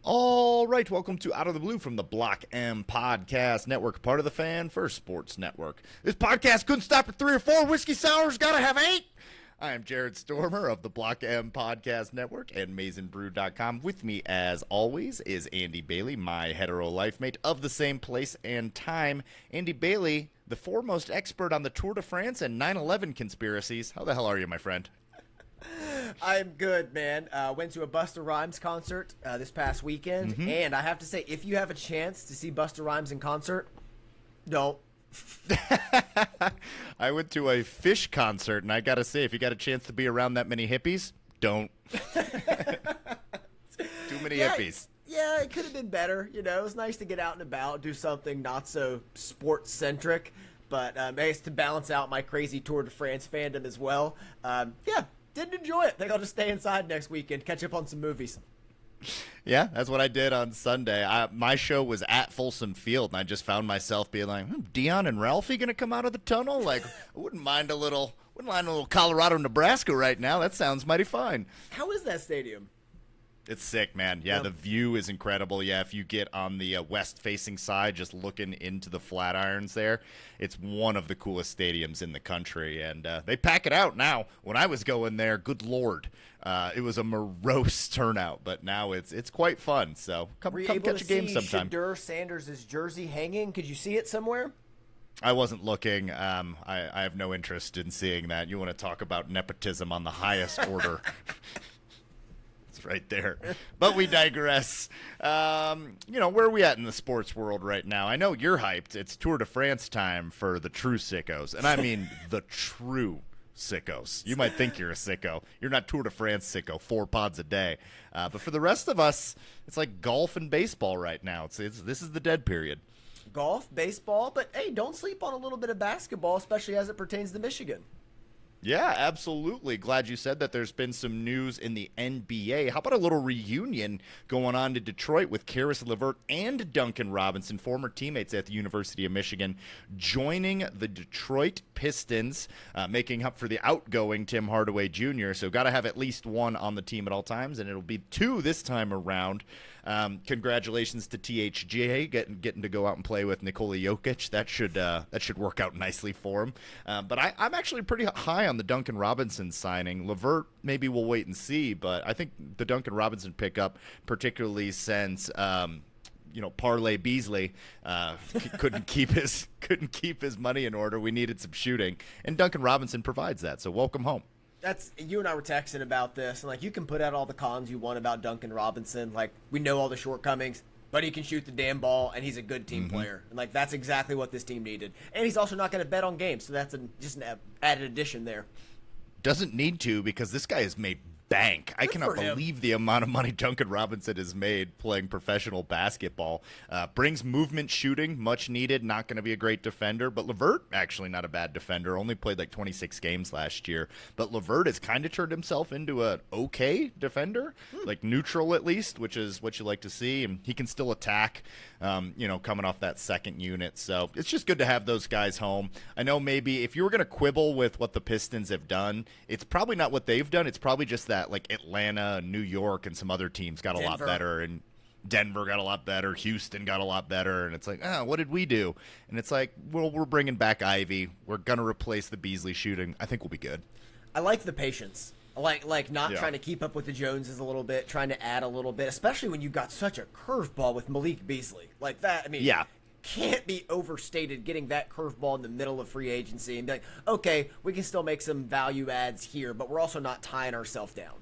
All right, welcome to Out of the Blue from the Block M Podcast Network, part of the Fan First Sports Network. This podcast couldn't stop at 3 or 4 whiskey sours, gotta have 8. I am Jared Stormer of the Block M Podcast Network and MaizenBrew.com. With me, as always, is Andy Bailey, my hetero life mate of the same place and time. Andy Bailey, the foremost expert on the Tour de France and 9/11 conspiracies. How the hell are you, my friend? I'm good, man. Went to a Busta Rhymes concert this past weekend, and I have to say, if you have a chance to see Busta Rhymes in concert, don't. I went to a Fish concert, and I gotta say, if you got a chance to be around that many hippies, don't. Too many hippies. Yeah, it could have been better. You know, it was nice to get out and about, do something not so sports-centric, but I guess to balance out my crazy Tour de France fandom as well. Didn't enjoy it. Think I'll just stay inside next weekend, catch up on some movies. Yeah, that's what I did on Sunday. My show was at Folsom Field, and I just found myself being like, Dion and Ralphie going to come out of the tunnel? Like, I wouldn't mind a little Colorado, Nebraska right now. That sounds mighty fine. How is that stadium? It's sick, man. Yeah, the view is incredible. Yeah, if you get on the west-facing side, just looking into the Flatirons there, it's one of the coolest stadiums in the country. And they pack it out now. When I was going there, good Lord, it was a morose turnout. But now it's quite fun. So come catch a game sometime. Shedeur Sanders' jersey hanging? Could you see it somewhere? I wasn't looking. I have no interest in seeing that. You want to talk about nepotism on the highest order. Right there. But we digress. Where are we at in the sports world right now? I know you're hyped. It's Tour de France time for the true sickos. And I mean the true sickos. You might think you're a sicko. You're not Tour de France sicko, 4 pods a day. But for the rest of us, it's like golf and baseball right now. This is the dead period. Golf, baseball, but hey, don't sleep on a little bit of basketball, especially as it pertains to Michigan. Yeah, absolutely. Glad you said that. There's been some news in the NBA. How about a little reunion going on to Detroit with Karis LeVert and Duncan Robinson, former teammates at the University of Michigan, joining the Detroit Pistons, making up for the outgoing Tim Hardaway Jr. So got to have at least one on the team at all times, and it'll be 2 this time around. Congratulations to THJ getting to go out and play with Nikola Jokic. That should work out nicely for him. But I'm actually pretty high on the Duncan Robinson signing. LeVert, maybe we'll wait and see, but I think the Duncan Robinson pickup, particularly since Parlay Beasley couldn't keep his money in order. We needed some shooting, and Duncan Robinson provides that. So welcome home. You and I were texting about this, and you can put out all the cons you want about Duncan Robinson. We know all the shortcomings, but he can shoot the damn ball, and he's a good team player. And that's exactly what this team needed. And he's also not going to bet on games, so that's just an added addition there. Doesn't need to, because this guy has made bank. I cannot believe the amount of money Duncan Robinson has made playing professional basketball. Brings movement shooting, much needed. Not going to be a great defender, but LeVert, actually not a bad defender. Only played 26 games last year. But LeVert has kind of turned himself into an okay defender, neutral at least, which is what you like to see. And he can still attack, coming off that second unit. So it's just good to have those guys home. I know maybe if you were going to quibble with what the Pistons have done, it's probably not what they've done. It's probably just that Atlanta, New York, and some other teams got a lot better, and Denver got a lot better, Houston got a lot better, and it's what did we do? And it's we're bringing back Ivy. We're going to replace the Beasley shooting. I think we'll be good. I like the patience. Trying to keep up with the Joneses a little bit, trying to add a little bit, especially when you've got such a curveball with Malik Beasley. Can't be overstated getting that curveball in the middle of free agency and be okay, we can still make some value adds here, but we're also not tying ourselves down.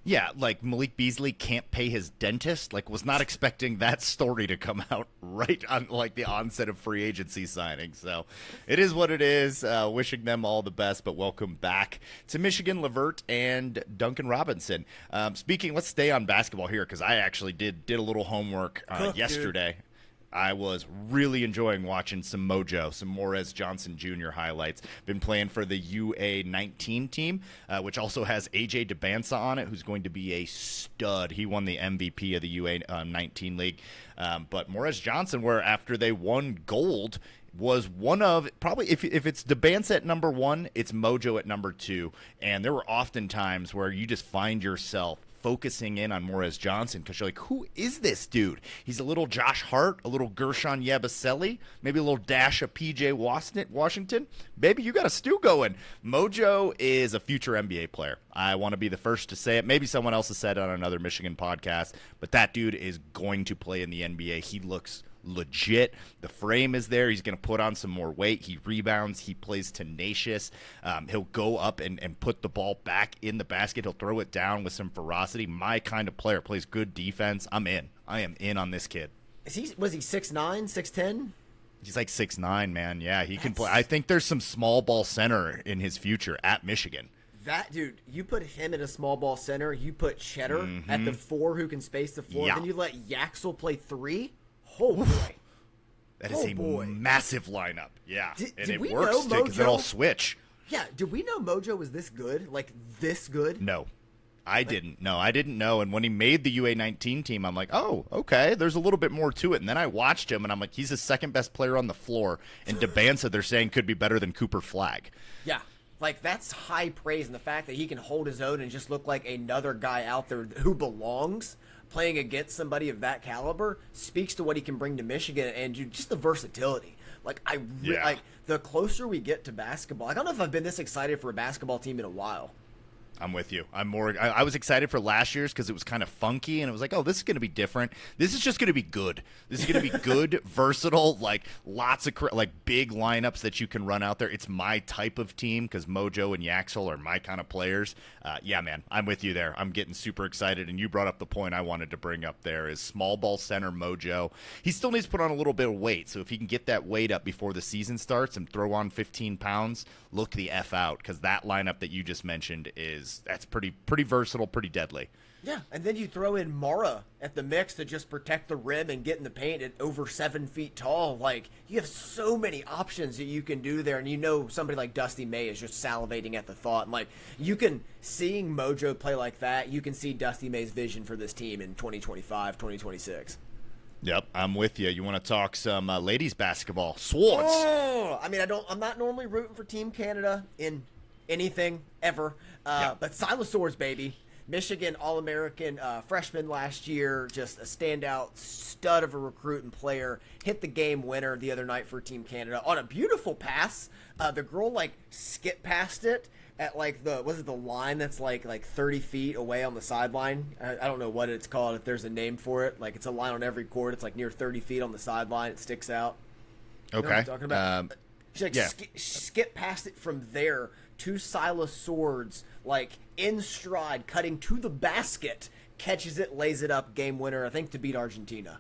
Yeah, Malik Beasley can't pay his dentist. Was not expecting that story to come out right on the onset of free agency signing. So it is what it is. Wishing them all the best, but welcome back to Michigan, LeVert and Duncan Robinson. Let's stay on basketball here because I actually did a little homework yesterday. Dude. I was really enjoying watching some Mojo, some Morez Johnson Jr. highlights. Been playing for the UA19 team, which also has AJ DeBansa on it, who's going to be a stud. He won the MVP of the UA19 league. But Morez Johnson, where after they won gold, was one of probably if it's DeBansa at number 1, it's Mojo at number 2. And there were often times where you just find yourself focusing in on Morez Johnson because you're like, who is this dude? He's a little Josh Hart, a little Gershon Yabusele, maybe a little dash of PJ Washington. Baby, you got a stew going. Mojo is a future NBA player. I want to be the first to say it. Maybe someone else has said it on another Michigan podcast, but that dude is going to play in the NBA. He looks legit. The frame is there. He's going to put on some more weight. He rebounds. He plays tenacious. He'll go up and put the ball back in the basket. He'll throw it down with some ferocity. My kind of player. Plays good defense. I'm in. I am in on this kid. Was he 6'9", 6'10"? He's like 6'9", man. Yeah, he can play. I think there's some small ball center in his future at Michigan. That dude, you put him in a small ball center. You put Cheddar at the 4 who can space the floor. Then you let Yaxel play 3. Oh, boy. That is massive lineup. Yeah. Did it we works know because it all switch. Yeah. Did we know Mojo was this good? Like, this good? No. I didn't know. And when he made the UA19 team, I'm like, oh, okay, there's a little bit more to it. And then I watched him, and I'm like, he's the second best player on the floor. And Debansa, they're saying, could be better than Cooper Flagg. Yeah. Like, that's high praise. And the fact that he can hold his own and just look like another guy out there who belongs playing against somebody of that caliber speaks to what he can bring to Michigan and just the versatility. Like, like the closer we get to basketball, I don't know if I've been this excited for a basketball team in a while. I'm with you. I was excited for last year's because it was kind of funky, and it was like, oh, this is going to be different. This is just going to be good. This is going to be good, versatile, like lots of big lineups that you can run out there. It's my type of team because Mojo and Yaxel are my kind of players. Yeah, man, I'm with you there. I'm getting super excited, and you brought up the point I wanted to bring up there is small ball center Mojo. He still needs to put on a little bit of weight, so if he can get that weight up before the season starts and throw on 15 pounds, look the F out because that lineup that you just mentioned that's pretty versatile, pretty deadly. Yeah, and then you throw in Mara at the mix to just protect the rim and get in the paint at over 7 feet tall. Like, you have so many options that you can do there, and you know somebody like Dusty May is just salivating at the thought. And, like, seeing Mojo play like that, you can see Dusty May's vision for this team in 2025, 2026. Yep, I'm with you. You want to talk some ladies basketball? Swords. Oh, I mean, I'm not normally rooting for Team Canada in anything ever, but Silas Swords, baby. Michigan All-American freshman last year, just a standout stud of a recruit and player, hit the game winner the other night for Team Canada on a beautiful pass. The girl skip past it at the line that's like 30 feet away on the sideline. I don't know what it's called, if there's a name for it. Like, it's a line on every court. It's like near 30 feet on the sideline. It sticks out. Okay. You know what I'm talking about? She skip past it from there to Silas Swords, in stride, cutting to the basket, catches it, lays it up, game winner, I think, to beat Argentina.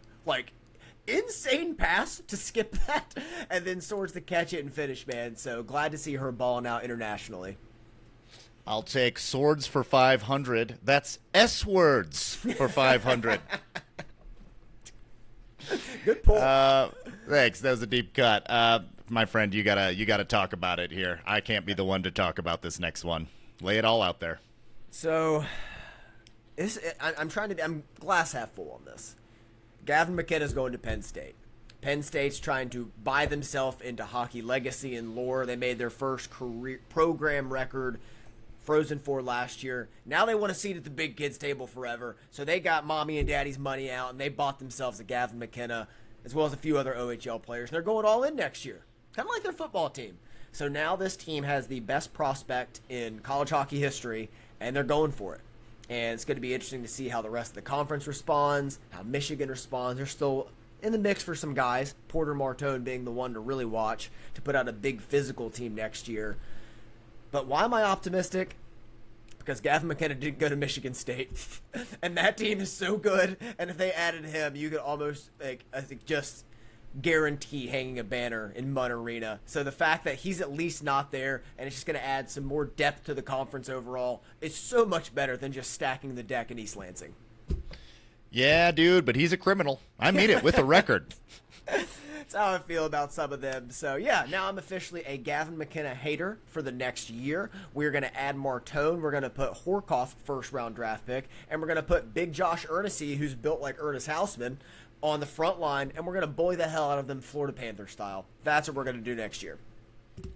Insane pass to skip that, and then Swords to catch it and finish, man. So glad to see her balling out internationally. I'll take Swords for 500. That's S-words for 500. Good pull. Thanks. That was a deep cut. My friend, you gotta talk about it here. I can't be the one to talk about this next one. Lay it all out there. So, I'm glass half full on this. Gavin McKenna's going to Penn State. Penn State's trying to buy themselves into hockey legacy and lore. They made their first career program record, Frozen Four, last year. Now they want a seat at the big kids table forever. So they got mommy and daddy's money out, and they bought themselves a Gavin McKenna, as well as a few other OHL players. And they're going all in next year, kind of like their football team. So now this team has the best prospect in college hockey history, and they're going for it. And it's going to be interesting to see how the rest of the conference responds, how Michigan responds. They're still in the mix for some guys, Porter Martone being the one to really watch to put out a big physical team next year. But why am I optimistic? Because Gavin McKenna didn't go to Michigan State. And that team is so good. And if they added him, you could almost, I think, just guarantee hanging a banner in Munn Arena. So the fact that he's at least not there, and it's just going to add some more depth to the conference overall, is so much better than just stacking the deck in East Lansing. Yeah, dude, but he's a criminal. I mean it, with a record. That's how I feel about some of them. So, yeah, now I'm officially a Gavin McKenna hater for the next year. We're going to add Martone. We're going to put Horkoff, first-round draft pick. And we're going to put Big Josh Ernest, who's built like Ernest Hausman, on the front line. And we're going to bully the hell out of them Florida Panther style. That's what we're going to do next year.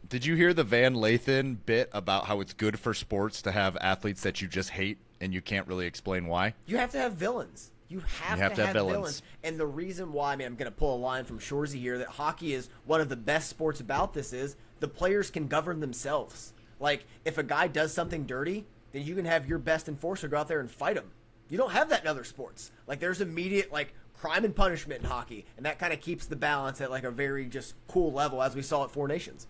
Did you hear the Van Lathan bit about how it's good for sports to have athletes that you just hate and you can't really explain why. You have to have villains. You have to have villains. And the reason why, I mean, I'm going to pull a line from Shorzy here, that hockey is one of the best sports about this is the players can govern themselves. Like, if a guy does something dirty, then you can have your best enforcer go out there and fight him. You don't have that in other sports. Like, there's immediate, like, crime and punishment in hockey, and that kind of keeps the balance at, like, a very just cool level, as we saw at Four Nations.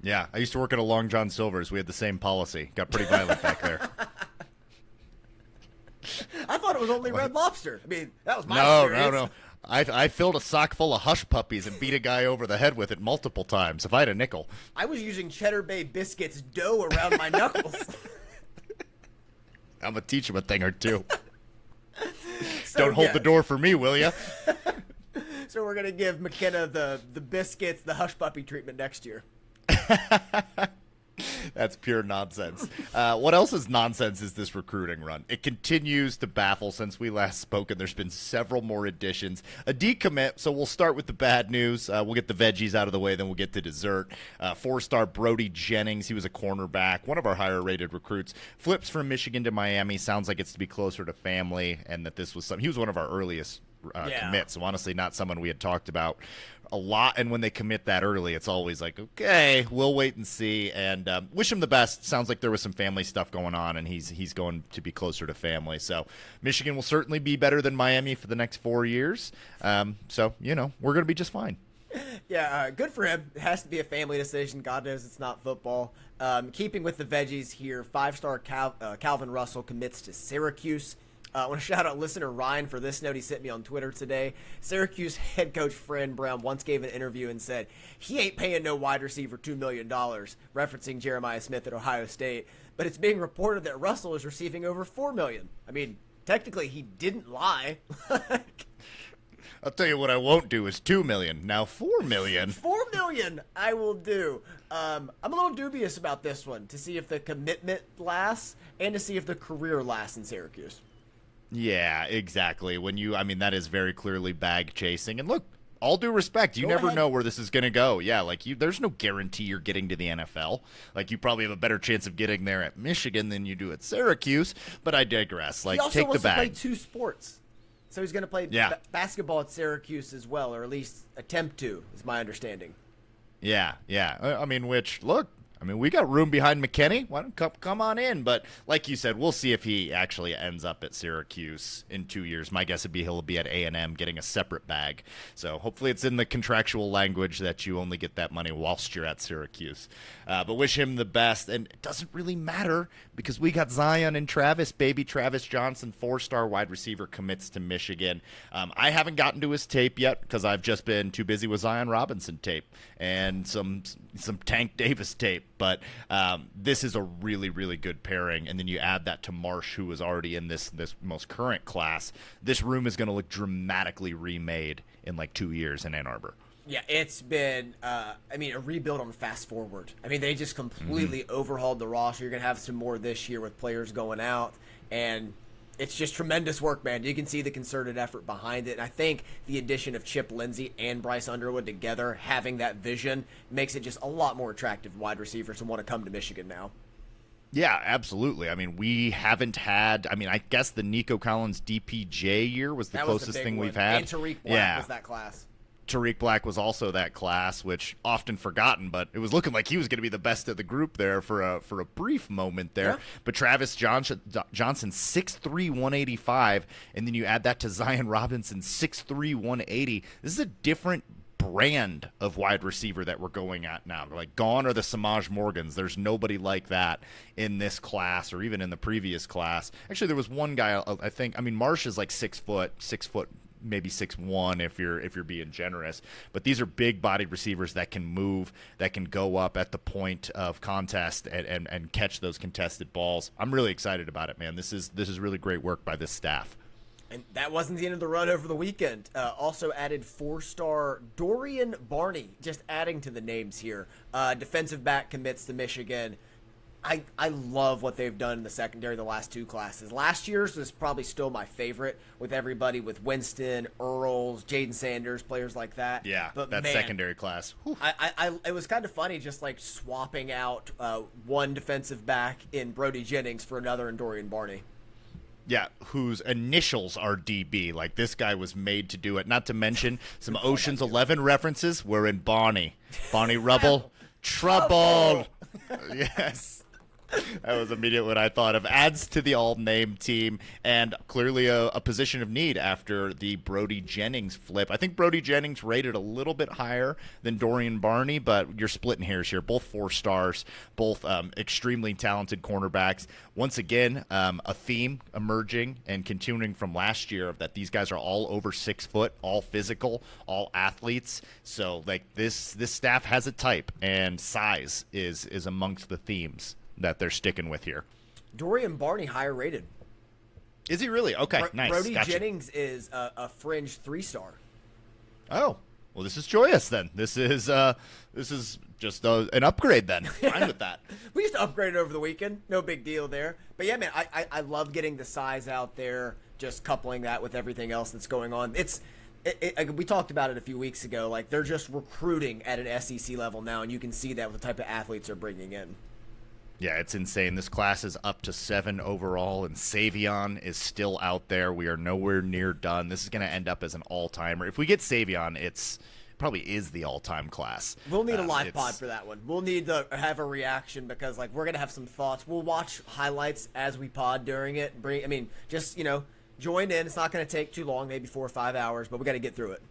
Yeah, I used to work at a Long John Silver's. We had the same policy. Got pretty violent back there. I thought it was only Red Lobster. I mean, that was my experience. No. I filled a sock full of hush puppies and beat a guy over the head with it multiple times if I had a nickel. I was using Cheddar Bay Biscuits dough around my knuckles. I'm going to teach him a thing or two. Don't hold the door for me, will ya? So we're going to give McKenna the biscuits, the hush puppy treatment next year. That's pure nonsense. What else is nonsense is this recruiting run. It continues to baffle since we last spoke, and there's been several more additions. A decommit, so we'll start with the bad news. We'll get the veggies out of the way, then we'll get to dessert. Four-star Brody Jennings, he was a cornerback, one of our higher-rated recruits. Flips from Michigan to Miami. Sounds like it's to be closer to family, and that this was some. He was one of our earliest commits, so honestly not someone we had talked about a lot, and when they commit that early, it's always like, okay, we'll wait and see, and wish him the best. Sounds like there was some family stuff going on, and he's going to be closer to family. So Michigan will certainly be better than Miami for the next 4 years. So, we're going to be just fine. Yeah, good for him. It has to be a family decision. God knows it's not football. Keeping with the veggies here, 5-star Calvin Russell commits to Syracuse. I want to shout out listener Ryan for this note he sent me on Twitter today. Syracuse head coach Fran Brown once gave an interview and said, he ain't paying no wide receiver $2 million, referencing Jeremiah Smith at Ohio State. But it's being reported that Russell is receiving over $4 million. I mean, technically he didn't lie. I'll tell you what I won't do is $2 million. Now $4 million. $4 million I will do. I'm a little dubious about this one, to see if the commitment lasts and to see if the career lasts in Syracuse. Yeah, exactly. That is very clearly bag chasing. And look, all due respect, you never know where this is going to go. Yeah, there's no guarantee you're getting to the NFL. Like, you probably have a better chance of getting there at Michigan than you do at Syracuse, but I digress. Like, take the bag. He also wants to play 2 sports. So he's going to play basketball at Syracuse as well, or at least attempt to, is my understanding. Yeah. We got room behind McKinney. Why don't come on in? But like you said, we'll see if he actually ends up at Syracuse in 2 years. My guess would be he'll be at A&M getting a separate bag. So hopefully it's in the contractual language that you only get that money whilst you're at Syracuse. But wish him the best. And it doesn't really matter because we got Zion and Travis, baby Travis Johnson, 4-star wide receiver, commits to Michigan. I haven't gotten to his tape yet because I've just been too busy with Zion Robinson tape and some Tank Davis tape. But this is a really, really good pairing. And then you add that to Marsh, who was already in this most current class. This room is going to look dramatically remade in like 2 years in Ann Arbor. Yeah, it's been, a rebuild on fast forward. I mean, they just completely overhauled the roster. You're going to have some more this year with players going out. And it's just tremendous work, man. You can see the concerted effort behind it. And I think the addition of Chip Lindsey and Bryce Underwood together, having that vision, makes it just a lot more attractive wide receivers to want to come to Michigan now. Yeah, absolutely. I mean, we haven't had – I guess the Nico Collins DPJ year was the closest thing we've had. And Tariq Black was that class. Tariq Black was also that class, which often forgotten, but it was looking like he was going to be the best of the group there for a brief moment there. Yeah. But Travis Johnson, 6'3", 185, and then you add that to Zion Robinson, 6'3", 180. This is a different brand of wide receiver that we're going at now. Like, gone are the Samaj Morgans. There's nobody like that in this class or even in the previous class. Actually, there was one guy, I think, Marsh is like 6 foot, maybe 6'1" if you're being generous. But these are big-bodied receivers that can move, that can go up at the point of contest and catch those contested balls. I'm really excited about it, man. This is really great work by this staff. And that wasn't the end of the run over the weekend. Also added 4-star Dorian Barney, just adding to the names here. Defensive back commits to Michigan. I love what they've done in the secondary the last 2 classes. Last year's was probably still my favorite with everybody with Winston, Earls, Jaden Sanders, players like that. Yeah, but that secondary class. It was kind of funny just like swapping out one defensive back in Brody Jennings for another in Dorian Barney. Yeah, whose initials are DB. Like, this guy was made to do it. Not to mention some Ocean's 11 references. We're in Bonnie. Bonnie Rubble. Trouble. Yes. That was immediately what I thought of. Adds to the all-name team, and clearly a position of need after the Brody Jennings flip. I think Brody Jennings rated a little bit higher than Dorian Barney, but you're splitting hairs here. Both 4 stars, both extremely talented cornerbacks. Once again, a theme emerging and continuing from last year of that these guys are all over 6 foot, all physical, all athletes. So, like, this staff has a type, and size is amongst the themes that they're sticking with here. Dorian Barney higher rated. Is he really? Okay, nice. Brody Jennings is a fringe 3-star. Oh, well, this is joyous then. This is just an upgrade then. Fine with that. We just upgraded over the weekend. No big deal there. But yeah, man, I love getting the size out there. Just coupling that with everything else that's going on. We talked about it a few weeks ago. Like, they're just recruiting at an SEC level now, and you can see that with the type of athletes they're bringing in. Yeah, it's insane. This class is up to 7 overall, and Savion is still out there. We are nowhere near done. This is going to end up as an all-timer. If we get Savion, it probably is the all-time class. We'll need a live pod for that one. We'll need to have a reaction because, like, we're going to have some thoughts. We'll watch highlights as we pod during it. Just join in. It's not going to take too long, maybe 4 or 5 hours, but we got to get through it.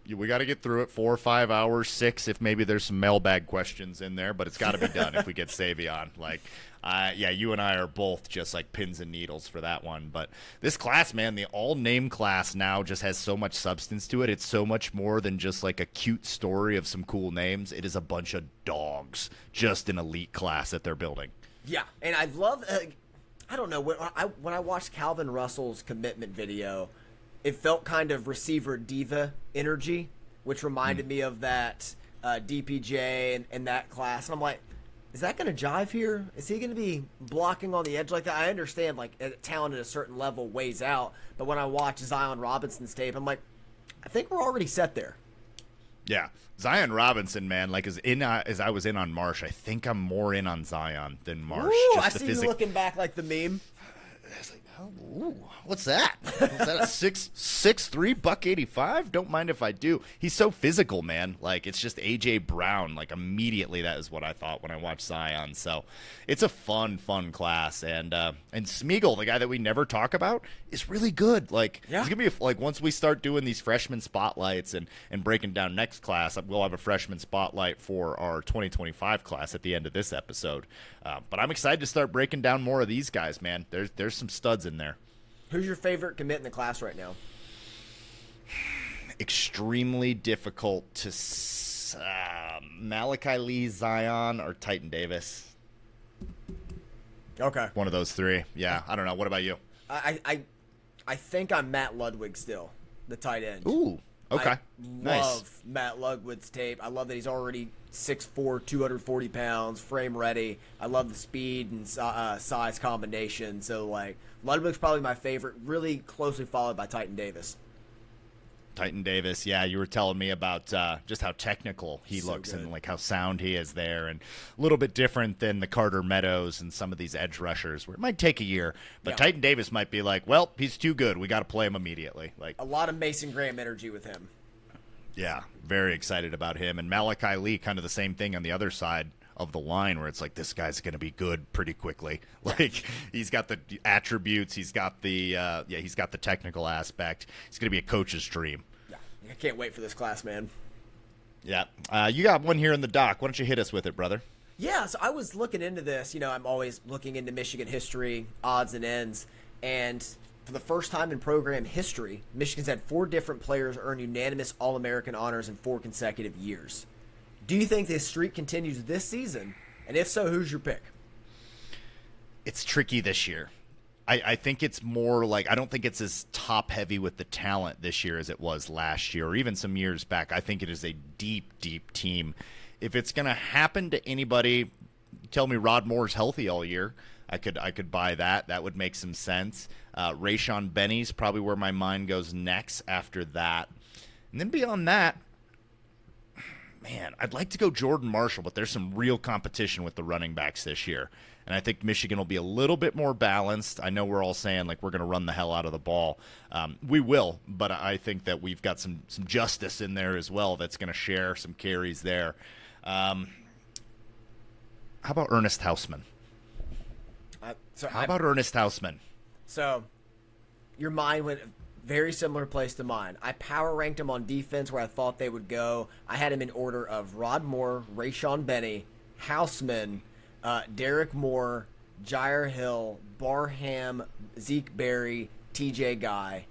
We got to get through it 4 or 5 hours, 6 if maybe there's some mailbag questions in there, but it's got to be done if we get Savion. Like, yeah, you and I are both just like pins and needles for that one. But this class, man, the all-name class now just has so much substance to it. It's so much more than just like a cute story of some cool names. It is a bunch of dogs, just an elite class that they're building. Yeah, and I love I don't know, when I watched Calvin Russell's commitment video, it felt kind of receiver diva energy, which reminded me of that DPJ and that class. And I'm like, is that going to jive here? Is he going to be blocking on the edge like that? I understand, like, talent at a certain level weighs out. But when I watch Zion Robinson's tape, I'm like, I think we're already set there. Yeah. Zion Robinson, man, like as I was in on Marsh, I think I'm more in on Zion than Marsh. Ooh, I see you looking back like the meme. I was like, ooh, what's that? What's that? A 6'3", $185? Don't mind if I do. He's so physical, man. Like, it's just A.J. Brown. Like, immediately that is what I thought when I watched Zion. So it's a fun class. And Smeagol, the guy that we never talk about, is really good. Like, yeah. He's going to be once we start doing these freshman spotlights and breaking down next class, we'll have a freshman spotlight for our 2025 class at the end of this episode. But I'm excited to start breaking down more of these guys, man. There's some studs in there. Who's your favorite commit in the class right now? Extremely difficult to Malachi Lee, Zion, or Titan Davis. Okay. One of those 3. Yeah, I don't know. What about you? I think I'm Matt Ludwig still, the tight end. Ooh, okay. I love Matt Ludwig's tape. I love that he's already 6'4", 240 pounds, frame ready. I love the speed and size combination. So, like, Ludwig's probably my favorite, really closely followed by Titan Davis. Titan Davis, yeah, you were telling me about just how technical he looks and like how sound he is there, and a little bit different than the Carter Meadows and some of these edge rushers where it might take a year, but yeah. Titan Davis might be like, well, he's too good, we got to play him immediately. Like, a lot of Mason Graham energy with him. Yeah, very excited about him. And Malachi Lee, kind of the same thing on the other side of the line, where it's like, this guy's going to be good pretty quickly. Like, he's got the attributes, he's got the he's got the technical aspect. He's going to be a coach's dream. Yeah, I can't wait for this class, man. Yeah, you got one here in the doc. Why don't you hit us with it, brother? Yeah, so I was looking into this. You know, I'm always looking into Michigan history, odds and ends, and for the first time in program history, Michigan's had 4 different players earn unanimous All-American honors in 4 consecutive years. Do you think this streak continues this season? And if so, who's your pick? It's tricky this year. I think it's more like, I don't think it's as top-heavy with the talent this year as it was last year or even some years back. I think it is a deep, deep team. If it's going to happen to anybody, tell me Rod Moore's healthy all year. I could buy that. That would make some sense. Rayshon Benny's probably where my mind goes next after that. And then beyond that, man, I'd like to go Jordan Marshall, but there's some real competition with the running backs this year. and I think Michigan will be a little bit more balanced. I know we're all saying like we're going to run the hell out of the ball. We will, but I think that we've got some justice in there as well that's going to share some carries there. How about Ernest Hausman? How about Ernest Hausman? So your mind went very similar place to mine. I power ranked him on defense where I thought they would go. I had him in order of Rod Moore, Rayshon Benny, Hausman, Derek Moore, Jair Hill, Barham, Zeke Berry, TJ Guy.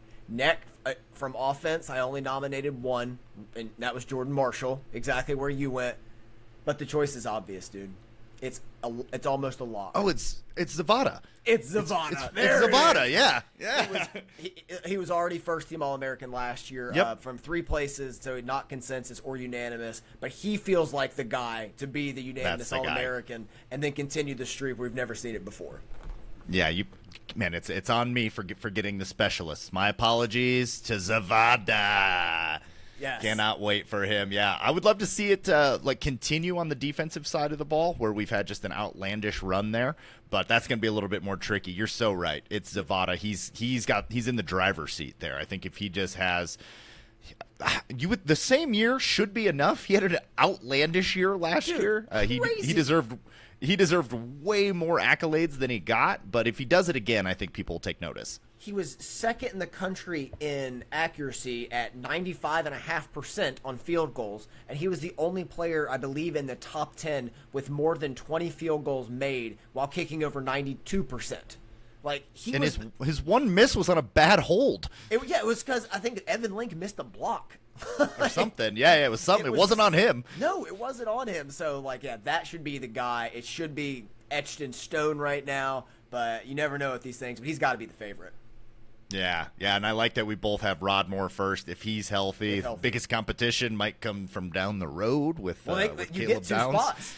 From offense, I only nominated one, and that was Jordan Marshall, exactly where you went. But the choice is obvious, dude. It's almost a lock. Oh, it's Zavada. It's Zavada. It's Zavada. Yeah. He was already first-team All-American last year from 3 places, so not consensus or unanimous. But he feels like the guy to be the unanimous All-American and then continue the streak. We've never seen it before. Yeah, man, it's on me for getting the specialists. My apologies to Zavada. Yes. Cannot wait for him. Yeah, I would love to see it continue on the defensive side of the ball where we've had just an outlandish run there, but that's going to be a little bit more tricky. You're so right. It's Zavada. He's in the driver's seat there. I think if he just has the same year should be enough. He had an outlandish year last year. He deserved way more accolades than he got, but if he does it again, I think people will take notice. He was second in the country in accuracy at 95.5% on field goals, and he was the only player, I believe, in the top 10 with more than 20 field goals made while kicking over 92%. Like his one miss was on a bad hold. It was because I think Evan Link missed a block. Or something. Yeah, it was something. It wasn't on him. No, it wasn't on him. So, that should be the guy. It should be etched in stone right now, but you never know with these things. But he's got to be the favorite. Yeah, and I like that we both have Rod Moore first. If he's healthy, the biggest competition might come from down the road with Caleb get 2 Downs. Spots.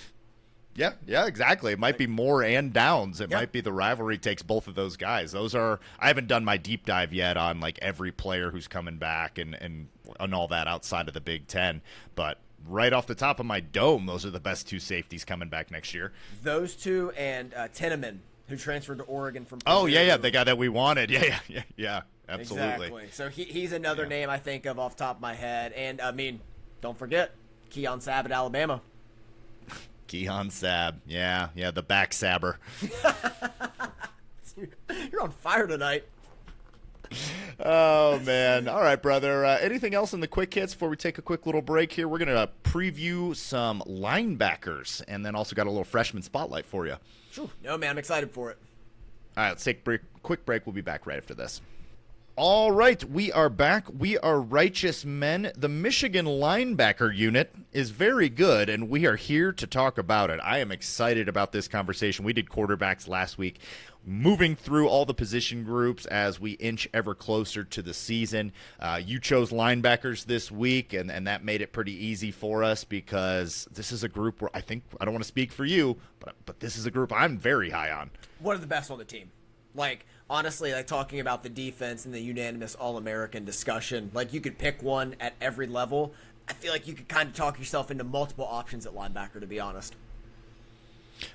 Yeah, exactly. It might be Moore and Downs. It might be the rivalry takes both of those guys. I haven't done my deep dive yet on every player who's coming back and all that outside of the Big Ten, but right off the top of my dome, those are the best 2 safeties coming back next year. Those 2 and Teneman, who transferred to Oregon from Purdue. Oh, yeah, the guy that we wanted. Yeah, absolutely. Exactly. So he's another name I think of off the top of my head. And, don't forget, Keon Sabb at Alabama. Keon Sabb. Yeah, the back sabber. You're on fire tonight. Oh, man. All right, brother. Anything else in the quick hits before we take a quick little break here? We're going to preview some linebackers and then also got a little freshman spotlight for you. No, man, I'm excited for it. All right, let's take a quick break. We'll be back right after this. All right, we are back. We are righteous men. The Michigan linebacker unit is very good, and we are here to talk about it. I am excited about this conversation. We did quarterbacks last week, moving through all the position groups as we inch ever closer to the season. You chose linebackers this week, and that made it pretty easy for us because this is a group where I don't want to speak for you, but this is a group I'm very high on. One of the best on the team. Honestly, talking about the defense and the unanimous All-American discussion, you could pick one at every level. I feel like you could kind of talk yourself into multiple options at linebacker, to be honest.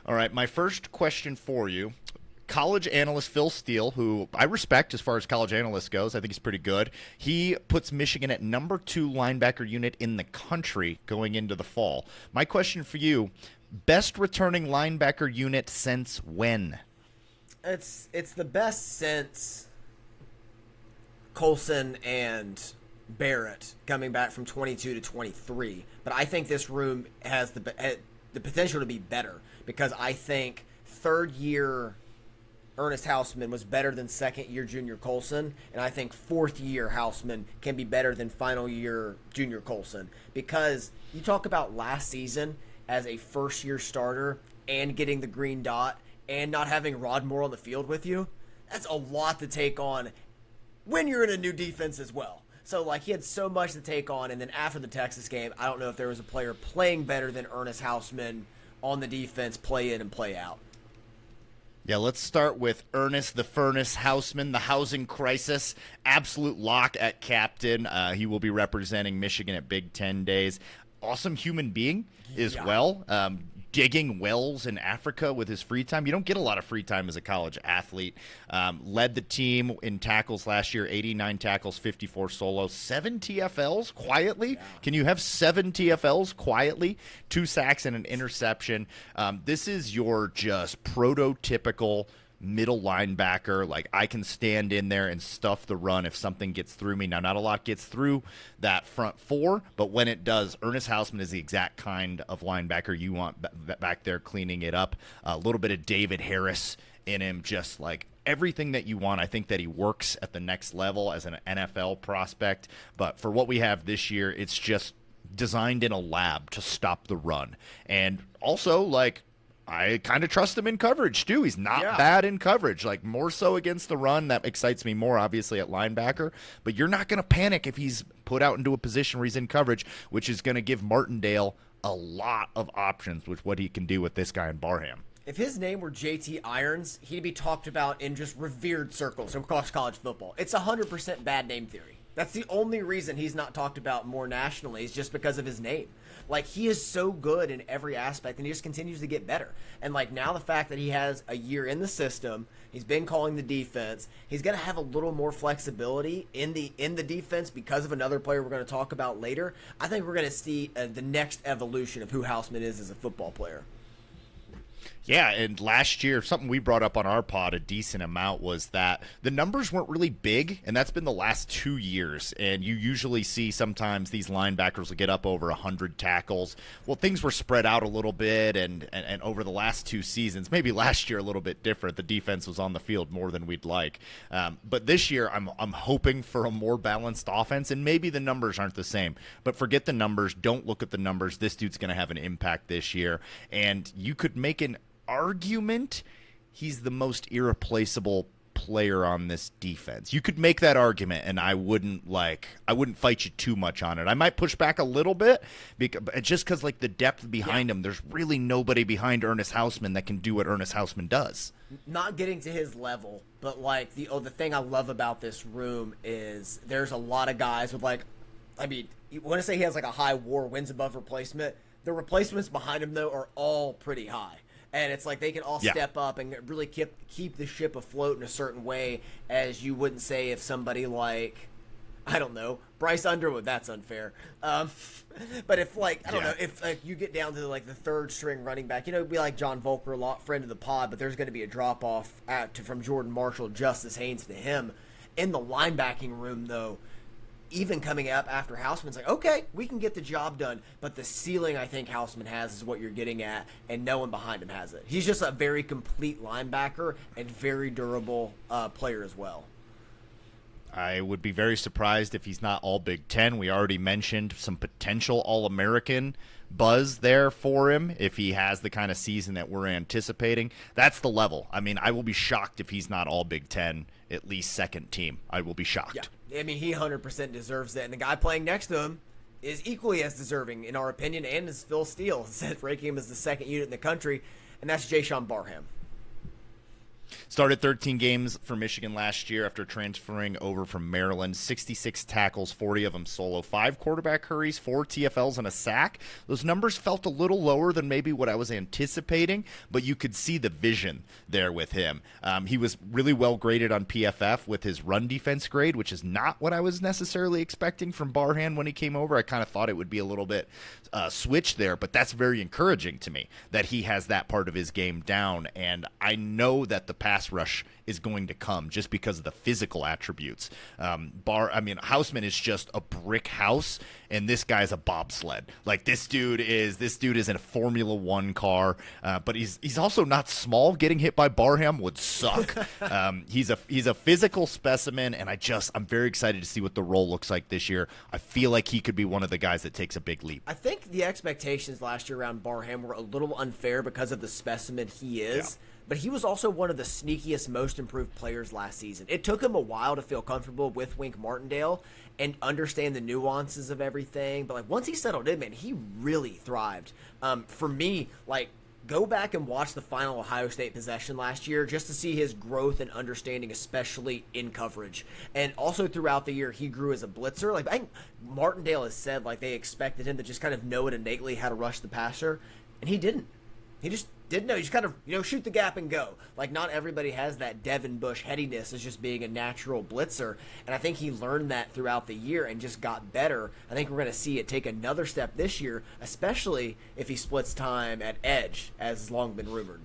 All right, my first question for you. College analyst Phil Steele, who I respect as far as college analyst goes, I think he's pretty good. He puts Michigan at number 2 linebacker unit in the country going into the fall. My question for you, best returning linebacker unit since when? It's the best since Colson and Barrett coming back from 22 to 23. But I think this room has the potential to be better because I think third-year Ernest Hausman was better than second-year Junior Colson, and I think fourth-year Hausman can be better than final-year Junior Colson because you talk about last season as a first-year starter and getting the green dot and not having Rod Moore on the field with you, that's a lot to take on when you're in a new defense as well. So, he had so much to take on, and then after the Texas game, I don't know if there was a player playing better than Ernest Hausman on the defense, play in and play out. Yeah, let's start with Ernest the Furnace Hausman, the housing crisis, absolute lock at captain. He will be representing Michigan at Big Ten Days. Awesome human being as well. digging wells in Africa with his free time. You don't get a lot of free time as a college athlete. Led the team in tackles last year, 89 tackles, 54 solos, 7 TFLs quietly. Yeah. Can you have 7 TFLs quietly? 2 sacks and an interception. This is your just prototypical middle linebacker. Like, I can stand in there and stuff the run if something gets through me. Now, not a lot gets through that front four, but when it does, Ernest Hausmann is the exact kind of linebacker you want back there cleaning it up. A little bit of David Harris in him, just like everything that you want. I think that he works at the next level as an NFL prospect, but for what we have this year, it's just designed in a lab to stop the run. And also, like, I kind of trust him in coverage, too. He's not bad in coverage, like more so against the run. That excites me more, obviously, at linebacker. But you're not going to panic if he's put out into a position where he's in coverage, which is going to give Martindale a lot of options with what he can do with this guy in Barham. If his name were JT Irons, he'd be talked about in just revered circles across college football. It's 100% bad name theory. That's the only reason he's not talked about more nationally, is just because of his name. Like, he is so good in every aspect, and he just continues to get better. And, like, now the fact that he has a year in the system, he's been calling the defense, he's going to have a little more flexibility in the defense because of another player we're going to talk about later. I think we're going to see the next evolution of who Hausmann is as a football player. Yeah, and last year, something we brought up on our pod a decent amount was that the numbers weren't really big, and that's been the last 2 years. And you usually see sometimes these linebackers will get up over 100 tackles. Well, things were spread out a little bit, and over the last 2 seasons, maybe last year a little bit different. The defense was on the field more than we'd like. But this year, I'm hoping for a more balanced offense, and maybe the numbers aren't the same. But forget the numbers. Don't look at the numbers. This dude's going to have an impact this year. And you could make an argument he's the most irreplaceable player on this defense. You could make that argument, and I wouldn't fight you too much on it. I might push back a little bit just because, like, the depth behind him, there's really nobody behind Ernest Hausmann that can do what Ernest Hausmann does. Not getting to his level, but like the thing I love about this room is there's a lot of guys with, like, I mean, you want to say he has like a high WAR, wins above replacement. The replacements behind him, though, are all pretty high. And it's like they can all step up and really keep the ship afloat in a certain way, as you wouldn't say if somebody like, I don't know, Bryce Underwood. That's unfair. But if, like, I don't know, if like you get down to like the third string running back, you know, it'd be like John Volker, a lot friend of the pod, but there's going to be a drop off from Jordan Marshall, Justice Haynes to him. In the linebacking room, though, even coming up after Hausmann's like, okay, we can get the job done. But the ceiling I think Hausmann has is what you're getting at, and no one behind him has it. He's just a very complete linebacker and very durable player as well. I would be very surprised if he's not all Big Ten. We already mentioned some potential All-American buzz there for him if he has the kind of season that we're anticipating. That's the level. I mean, I will be shocked if he's not all Big Ten, at least second team. I will be shocked. Yeah, I mean, he 100% deserves it. And the guy playing next to him is equally as deserving, in our opinion, and as Phil Steele said, ranking him as the second unit in the country, and that's Jayshawn Barham. Started 13 games for Michigan last year after transferring over from Maryland. 66 tackles, 40 of them solo. 5 quarterback hurries, 4 TFLs, and a sack. Those numbers felt a little lower than maybe what I was anticipating, but you could see the vision there with him. He was really well graded on PFF with his run defense grade, which is not what I was necessarily expecting from Barham when he came over. I kind of thought it would be a little bit switched there, but that's very encouraging to me that he has that part of his game down, and I know that the pass rush is going to come just because of the physical attributes. Hausmann is just a brick house, and this guy's a bobsled. Like, this dude is in a Formula One car, but he's also not small. Getting hit by Barham would suck. He's a physical specimen, and I'm very excited to see what the role looks like this year. I feel like he could be one of the guys that takes a big leap. I think the expectations last year around Barham were a little unfair because of the specimen he is. Yeah. But he was also one of the sneakiest, most improved players last season. It took him a while to feel comfortable with Wink Martindale and understand the nuances of everything. But, like, once he settled in, man, he really thrived. For me, like, go back and watch the final Ohio State possession last year just to see his growth and understanding, especially in coverage. And also throughout the year, he grew as a blitzer. Like, I think Martindale has said, like, they expected him to just kind of know it innately how to rush the passer, and he didn't. He just didn't know. You just kind of, shoot the gap and go. Like, not everybody has that Devin Bush headiness as just being a natural blitzer. And I think he learned that throughout the year and just got better. I think we're going to see it take another step this year, especially if he splits time at edge, as has long been rumored.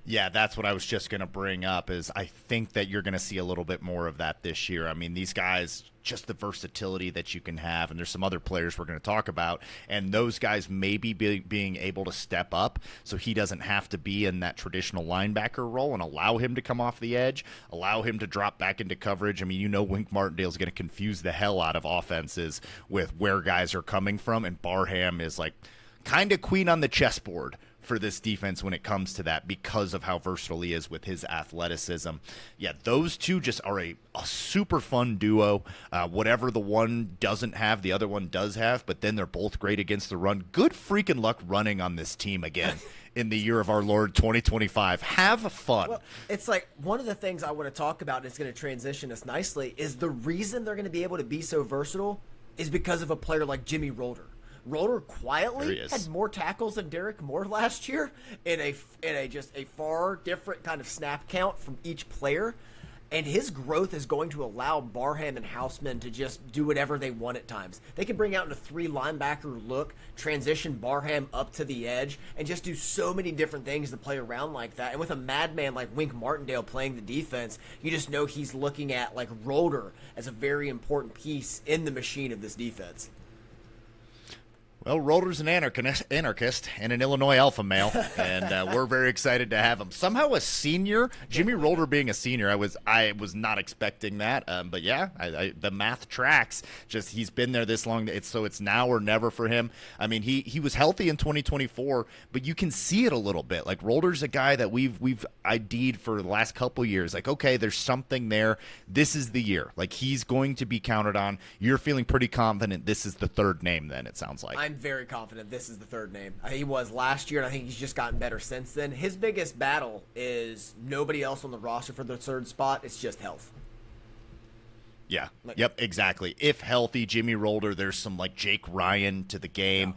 Yeah, that's what I was just going to bring up is I think that you're going to see a little bit more of that this year. I mean, these guys, just the versatility that you can have, and there's some other players we're going to talk about, and those guys maybe being able to step up so he doesn't have to be in that traditional linebacker role and allow him to come off the edge, allow him to drop back into coverage. I mean, Wink Martindale's going to confuse the hell out of offenses with where guys are coming from, and Barham is like kind of queen on the chessboard for this defense when it comes to that because of how versatile he is with his athleticism. Yeah, those two just are a super fun duo. Whatever the one doesn't have, the other one does have, but then they're both great against the run. Good freaking luck running on this team again in the year of our Lord 2025. Have fun. Well, it's like one of the things I want to talk about, and it's going to transition us nicely, is the reason they're going to be able to be so versatile is because of a player like Jimmy Rolder. Rolder quietly had more tackles than Derek Moore last year in a far different kind of snap count from each player. And his growth is going to allow Barham and Houseman to just do whatever they want at times. They can bring out in a 3 linebacker look, transition Barham up to the edge, and just do so many different things to play around like that. And with a madman like Wink Martindale playing the defense, you just know he's looking at like Rolder as a very important piece in the machine of this defense. Well, Rolder's an anarchist and an Illinois alpha male, and we're very excited to have him. Somehow a senior, Jimmy Rolder being a senior, I was not expecting that. But yeah, the math tracks. Just he's been there this long. It's now or never for him. I mean, he was healthy in 2024, but you can see it a little bit. Like Rolder's a guy that we've ID'd for the last couple years. Like, okay, there's something there. This is the year. Like he's going to be counted on. You're feeling pretty confident. This is the third name. Then it sounds like. I'm very confident this is the third name. He was last year, and I think he's just gotten better since then. His biggest battle is nobody else on the roster for the third spot. It's just health. Yeah. Yep, exactly. If healthy, Jimmy Rolder, there's some like Jake Ryan to the game,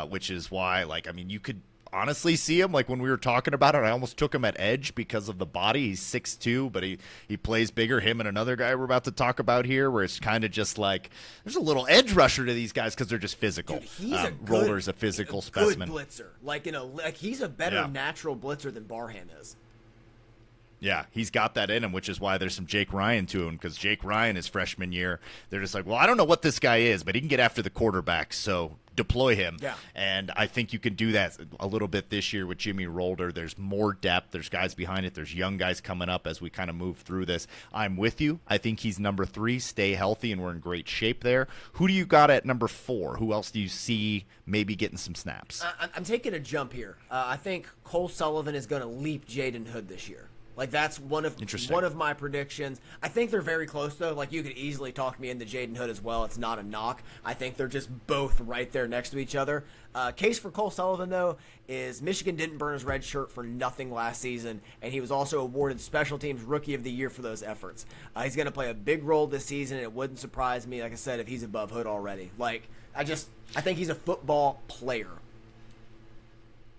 which is why, like, I mean, you could honestly see him like when we were talking about it. I almost took him at edge because of the body. He's 6'2", but he plays bigger. Him and another guy we're about to talk about here, where it's kind of just like there's a little edge rusher to these guys because they're just physical. Dude, he's Rolder's a physical specimen. Good blitzer. Like he's a better natural blitzer than Barham is. Yeah, he's got that in him, which is why there's some Jake Ryan to him, because Jake Ryan, his freshman year, they're just like, well, I don't know what this guy is, but he can get after the quarterback, so deploy him. Yeah. And I think you can do that a little bit this year with Jimmy Rolder. There's more depth. There's guys behind it. There's young guys coming up as we kind of move through this. I'm with you. I think he's number 3. Stay healthy, and we're in great shape there. Who do you got at number 4? Who else do you see maybe getting some snaps? I'm taking a jump here. I think Cole Sullivan is going to leap Jaden Hood this year. Like, that's one of my predictions. I think they're very close, though. Like, you could easily talk me into Jaden Hood as well. It's not a knock. I think they're just both right there next to each other. Case for Cole Sullivan, though, is Michigan didn't burn his red shirt for nothing last season, and he was also awarded Special Teams Rookie of the Year for those efforts. He's going to play a big role this season, and it wouldn't surprise me, like I said, if he's above Hood already. Like, I think he's a football player.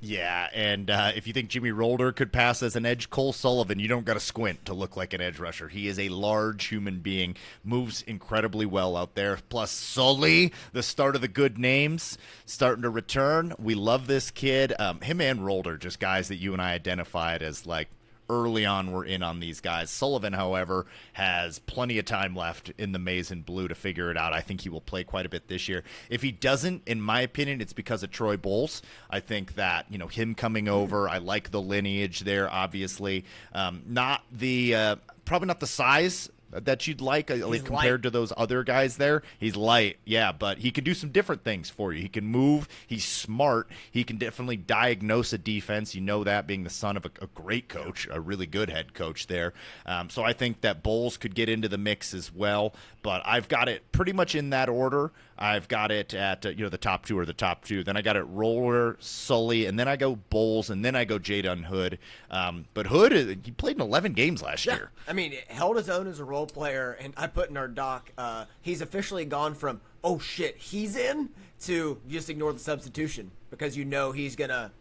Yeah, and if you think Jimmy Rolder could pass as an edge, Cole Sullivan, you don't got to squint to look like an edge rusher. He is a large human being, moves incredibly well out there. Plus Sully, the start of the good names, starting to return. We love this kid. Him and Rolder, just guys that you and I identified as like early on we're in on these guys. Sullivan, however, has plenty of time left in the maize and blue to figure it out. I think he will play quite a bit this year. If he doesn't, in my opinion, it's because of Troy Bowles. I think that, him coming over, I like the lineage there, obviously. Not the probably not the size that you'd like compared to those other guys there. He's light, yeah, but he can do some different things for you. He can move. He's smart. He can definitely diagnose a defense. You know that, being the son of a great coach, a really good head coach there. So I think that Bowles could get into the mix as well, but I've got it pretty much in that order. I've got it at the top two are the top two. Then I got it Roller, Sully, and then I go Bowles, and then I go Jaden Hood. But Hood, he played in 11 games last year. I mean, held his own as a role player, and I put in our doc, he's officially gone from, oh shit, he's in, to just ignore the substitution, because he's going to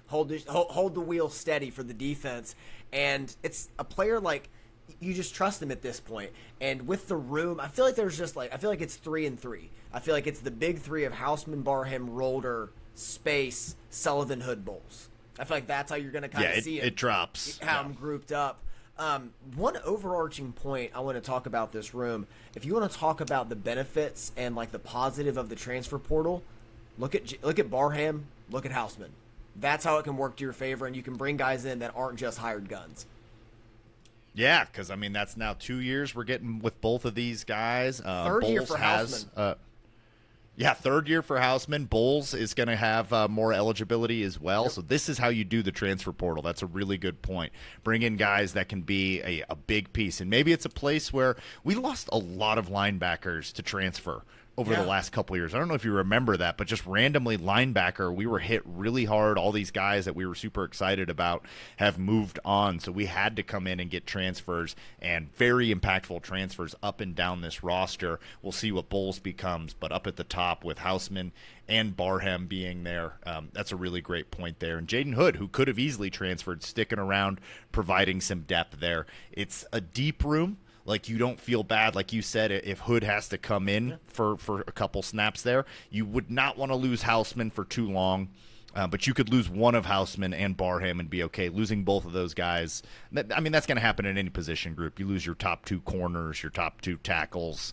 hold the wheel steady for the defense. And it's a player like you just trust him at this point. And with the room, I feel like there's just I feel like it's 3 and 3. I feel like it's the big three of Houseman, Barham, Rolder, Space, Sullivan, Hood, Bowles. I feel like that's how you're going to kind of see it drops. How I'm grouped up. One overarching point I want to talk about this room, if you want to talk about the benefits and like the positive of the transfer portal, look at Barham, look at Houseman. That's how it can work to your favor, and you can bring guys in that aren't just hired guns. Yeah, because, I mean, that's now 2 years we're getting with both of these guys. Third year for Houseman. Third year for Houseman. Bowles is going to have more eligibility as well. Yep. So this is how you do the transfer portal. That's a really good point. Bring in guys that can be a big piece. And maybe it's a place where we lost a lot of linebackers to transfer over the last couple of years. I don't know if you remember that, but just randomly linebacker, we were hit really hard. All these guys that we were super excited about have moved on. So we had to come in and get transfers, and very impactful transfers up and down this roster. We'll see what Bowles becomes, but up at the top with Houseman and Barham being there, that's a really great point there. And Jaden Hood, who could have easily transferred, sticking around, providing some depth there. It's a deep room. Like, you don't feel bad, like you said, if Hood has to come in for a couple snaps there. You would not want to lose Houseman for too long, but you could lose one of Houseman and Barham and be okay. Losing both of those guys, that's going to happen in any position group. You lose your top 2 corners, your top 2 tackles.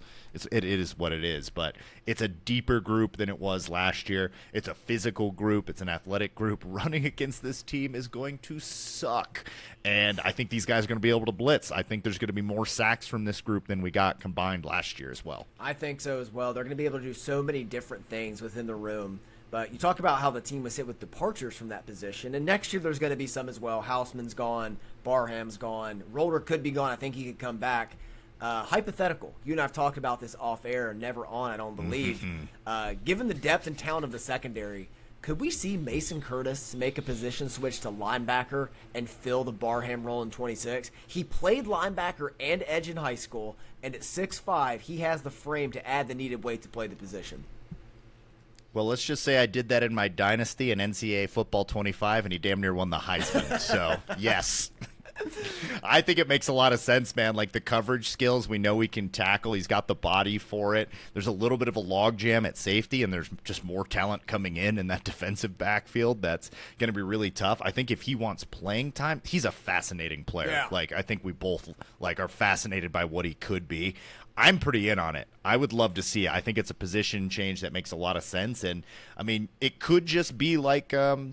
It is what it is, but it's a deeper group than it was last year. It's a physical group. It's an athletic group. Running against this team is going to suck, and I think these guys are going to be able to blitz. I think there's going to be more sacks from this group than we got combined last year as well. I think so as well. They're going to be able to do so many different things within the room. But you talk about how the team was hit with departures from that position, and next year there's going to be some as well. Houseman's gone, Barham's gone, Rolder could be gone. I think he could come back. Hypothetical. You and I have talked about this off air, never on, I don't believe. Given the depth and talent of the secondary, could we see Mason Curtis make a position switch to linebacker and fill the Barham role in 26? He played linebacker and edge in high school, and at 6'5", he has the frame to add the needed weight to play the position. Well, let's just say I did that in my dynasty in NCAA Football 25, and he damn near won the Heisman. So, yes. I think it makes a lot of sense, man. Like, the coverage skills, we know he can tackle. He's got the body for it. There's a little bit of a logjam at safety, and there's just more talent coming in that defensive backfield that's going to be really tough. I think if he wants playing time, he's a fascinating player. Yeah. Like, I think we both are fascinated by what he could be. I'm pretty in on it. I would love to see it. I think it's a position change that makes a lot of sense. And, I mean, it could just be like a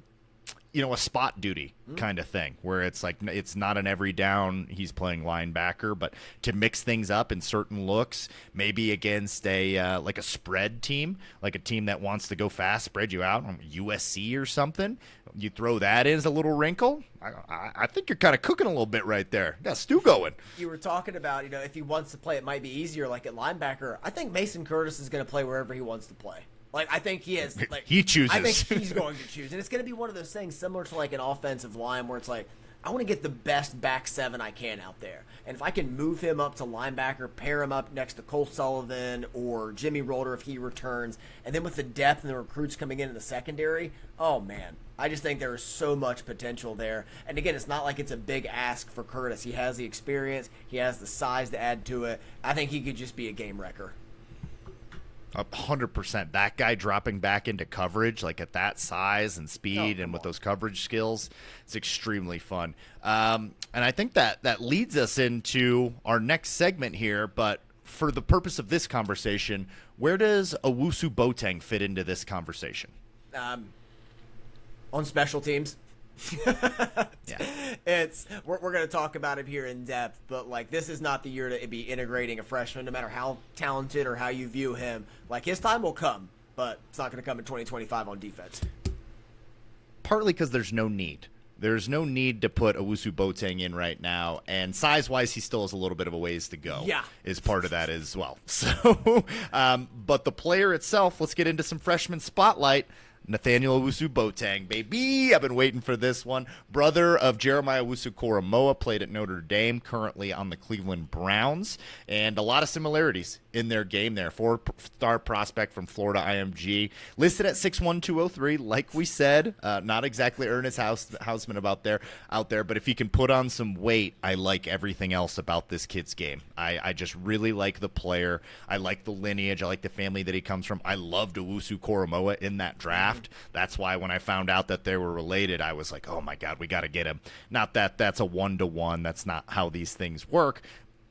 spot duty kind of thing where it's like it's not an every down he's playing linebacker, but to mix things up in certain looks, maybe against a like a spread team, like a team that wants to go fast, spread you out on USC or something. You throw that in as a little wrinkle. I think you're kind of cooking a little bit right there. Got stew going. You were talking about, if he wants to play, it might be easier like at linebacker. I think Mason Curtis is going to play wherever he wants to play. Like, I think he is. Like, he chooses. I think he's going to choose. And it's going to be one of those things similar to like an offensive line where it's like, I want to get the best back 7 I can out there. And if I can move him up to linebacker, pair him up next to Cole Sullivan or Jimmy Rolder if he returns, and then with the depth and the recruits coming in the secondary, oh, man. I just think there is so much potential there. And, again, it's not like it's a big ask for Curtis. He has the experience. He has the size to add to it. I think he could just be a game wrecker. 100%. That guy dropping back into coverage, like at that size and speed and with those coverage skills, it's extremely fun. And I think that leads us into our next segment here. But for the purpose of this conversation, where does Owusu-Boateng fit into this conversation? On special teams. Yeah. We're going to talk about it here in depth, but like this is not the year to be integrating a freshman, no matter how talented or how you view him. Like his time will come, but it's not going to come in 2025 on defense. Partly because there's no need. There's no need to put Owusu-Boateng in right now, and size-wise, he still has a little bit of a ways to go. Yeah, is part of that as well. So, but the player itself, let's get into some freshman spotlight. Nathaniel Owusu-Boateng, baby. I've been waiting for this one. Brother of Jeremiah Owusu-Koramoah, played at Notre Dame, currently on the Cleveland Browns, and a lot of similarities in their game there. 4-star prospect from Florida IMG, listed at 6'1", 203. Like we said, not exactly Ernest Hausman out there, but if he can put on some weight, I like everything else about this kid's game. I just really like the player. I like the lineage. I like the family that he comes from. I loved Owusu-Koramoah in that draft. That's why when I found out that they were related, I was like, oh my God, we got to get him. Not that that's a 1-to-1. That's not how these things work.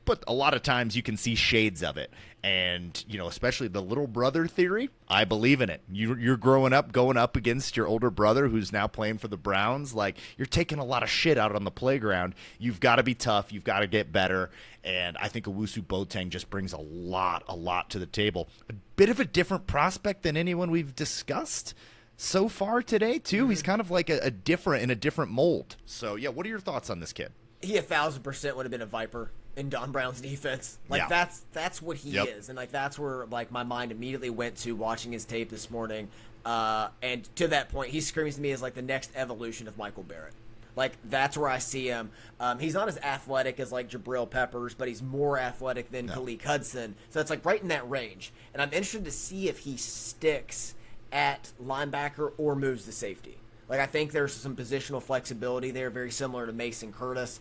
But a lot of times you can see shades of it. And, especially the little brother theory, I believe in it. You're growing up, going up against your older brother who's now playing for the Browns. Like, you're taking a lot of shit out on the playground. You've got to be tough. You've got to get better. And I think Owusu-Boateng just brings a lot to the table. A bit of a different prospect than anyone we've discussed so far today, too. He's kind of like a different mold. So, yeah, what are your thoughts on this kid? He 1,000% would have been a Viper in Don Brown's defense. Like, that's what he is. And, like, that's where, like, my mind immediately went to watching his tape this morning. And to that point, he screams to me as, like, the next evolution of Michael Barrett. Like, that's where I see him. He's not as athletic as, like, Jabril Peppers, but he's more athletic than Khaleke Hudson. So it's, like, right in that range. And I'm interested to see if he sticks at linebacker or moves to safety. Like, I think there's some positional flexibility there, very similar to Mason Curtis.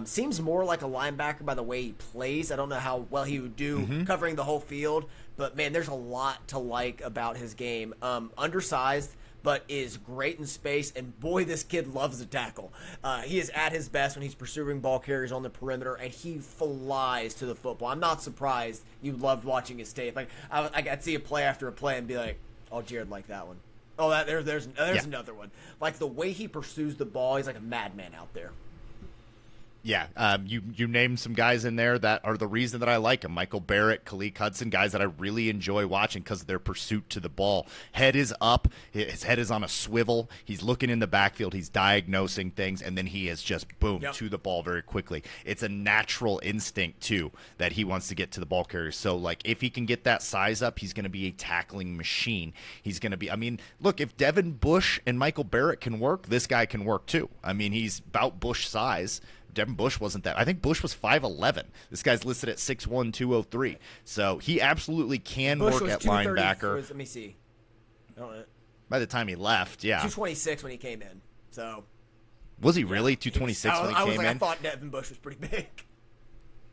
Seems more like a linebacker by the way he plays. I don't know how well he would do covering the whole field, but, man, there's a lot to like about his game. Undersized, but is great in space, and, boy, this kid loves to tackle. He is at his best when he's pursuing ball carriers on the perimeter, and he flies to the football. I'm not surprised you loved watching his tape. Like, I'd see a play after a play and be like, oh, Jared liked that one. Oh, there's another one. Like, the way he pursues the ball, he's like a madman out there. Yeah, you named some guys in there that are the reason that I like him. Michael Barrett, Khaleke Hudson, guys that I really enjoy watching because of their pursuit to the ball. Head is up. His head is on a swivel. He's looking in the backfield. He's diagnosing things, and then he is just, boom, to the ball very quickly. It's a natural instinct, too, that he wants to get to the ball carrier. So, like, if he can get that size up, he's going to be a tackling machine. He's going to be – I mean, look, if Devin Bush and Michael Barrett can work, this guy can work, too. I mean, he's about Bush size. Devin Bush wasn't that. I think Bush was 5'11". This guy's listed at 6'1", 203. So he absolutely can Bush work at linebacker. Let me see. By the time he left, yeah. 226 when he came in. So was he really 226 when he came in? I thought Devin Bush was pretty big.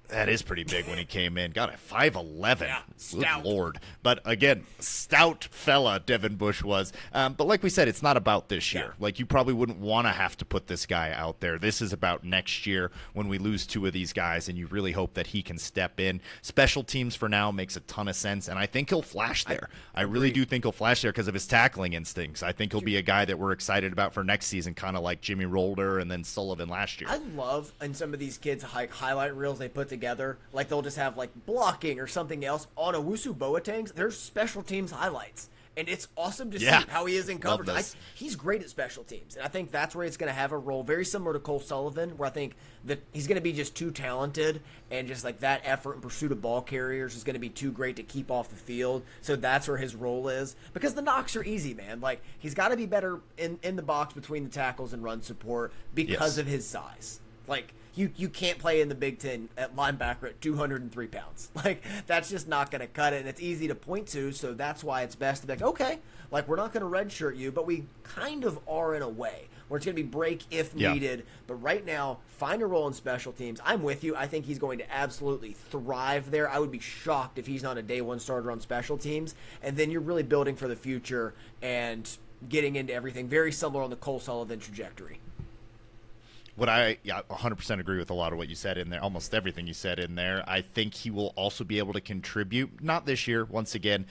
That is pretty big when he came in. Got a 5'11". Yeah, good stout. Lord. But again, stout fella Devin Bush was. But like we said, it's not about this year. Like, you probably wouldn't want to have to put this guy out there. This is about next year when we lose two of these guys, and you really hope that he can step in. Special teams for now makes a ton of sense, and I think he'll flash there. I really do think he'll flash there because of his tackling instincts. I think he'll be a guy that we're excited about for next season, kind of like Jimmy Rolder and then Sullivan last year. I love in some of these kids' highlight reels they put together, like they'll just have like blocking or something else. On Owusu-Boateng's, there's special teams highlights, and it's awesome to see how he is in coverage. He's great at special teams, and I think that's where it's going to have a role very similar to Cole Sullivan, where I think that he's going to be just too talented, and just like that effort in pursuit of ball carriers is going to be too great to keep off the field. So that's where his role is, because the knocks are easy, man. Like, he's got to be better in the box between the tackles and run support because of his size. Like, you can't play in the Big Ten at linebacker at 203 pounds. Like, that's just not going to cut it, and it's easy to point to, so that's why it's best to be like, okay, like, we're not going to redshirt you, but we kind of are in a way, where it's going to be break if needed. But right now, find a role in special teams. I'm with you. I think he's going to absolutely thrive there. I would be shocked if he's not a day one starter on special teams, and then you're really building for the future and getting into everything very similar on the Cole Sullivan trajectory. What I 100% agree with a lot of what you said in there, almost everything you said in there. I think he will also be able to contribute, not this year, once again,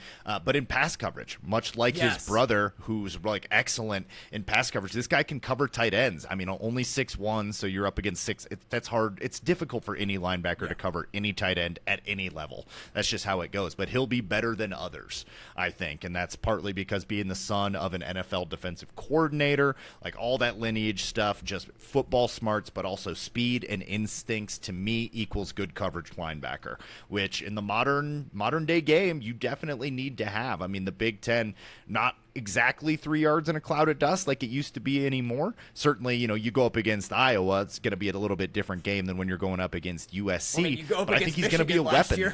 but in pass coverage, much like his brother, who's like excellent in pass coverage. This guy can cover tight ends. I mean, only 6'1", so you're up against 6. That's hard. It's difficult for any linebacker to cover any tight end at any level. That's just how it goes. But he'll be better than others, I think, and that's partly because being the son of an NFL defensive coordinator, like all that lineage stuff, just football smarts, but also speed and instincts, to me, equals good coverage linebacker, which in the modern day game, you definitely need to have. I mean, the Big Ten, not exactly 3 yards in a cloud of dust like it used to be anymore. Certainly, you go up against Iowa, it's going to be a little bit different game than when you're going up against USC. I mean, you go up but I think he's going to be a weapon.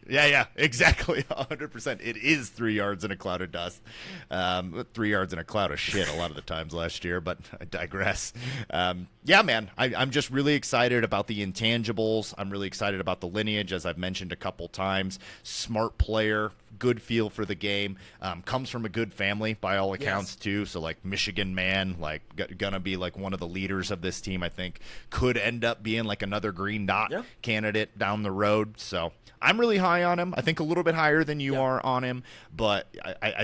Yeah, exactly. 100%. It is 3 yards in a cloud of dust. 3 yards in a cloud of shit a lot of the times last year, but I digress. Yeah, man, I'm just really excited about the intangibles. I'm really excited about the lineage, as I've mentioned a couple times. Smart player, good feel for the game. Comes from a good family by all accounts, too. So, like, Michigan man, like, gonna be, like, one of the leaders of this team, I think. Could end up being, like, another green dot candidate down the road. So I'm really high on him. I think a little bit higher than you are on him, but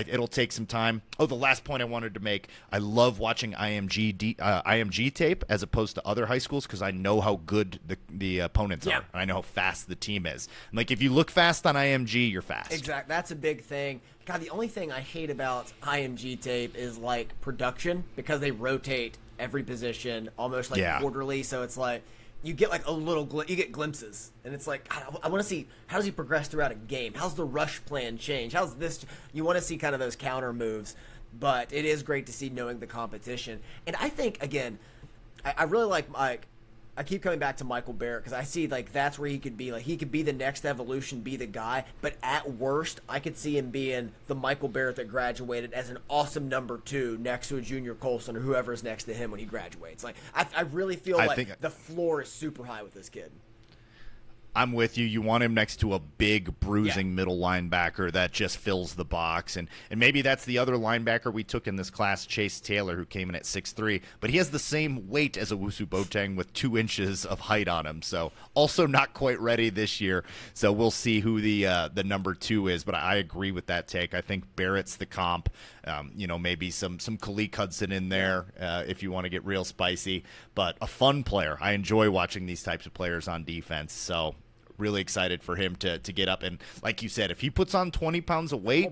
it'll take some time. Oh, the last point I wanted to make, I love watching IMG tape as opposed to other high schools because I know how good the opponents are, and I know how fast the team is. And, like, if you look fast on IMG, you're fast. Exactly. That's a big thing. God, the only thing I hate about IMG tape is, like, production because they rotate every position almost, like, quarterly, so it's like you get like a little you get glimpses, and it's like, God, I want to see how does he progress throughout a game. How's the rush plan change? How's this? You want to see kind of those counter moves, but it is great to see knowing the competition. And I think again, I really like I keep coming back to Michael Barrett because I see like that's where he could be. Like he could be the next evolution, be the guy. But at worst, I could see him being the Michael Barrett that graduated as an awesome number 2 next to a Junior Colson or whoever's next to him when he graduates. Like I really feel like the floor is super high with this kid. I'm with you. You want him next to a big, bruising middle linebacker that just fills the box. And maybe that's the other linebacker we took in this class, Chase Taylor, who came in at 6'3". But he has the same weight as Owusu-Boateng with 2 inches of height on him. So also not quite ready this year. So we'll see who the number 2 is. But I agree with that take. I think Barrett's the comp. Maybe some Khaleke Hudson in there if you want to get real spicy. But a fun player. I enjoy watching these types of players on defense. So really excited for him to get up. And like you said, if he puts on 20 pounds of weight,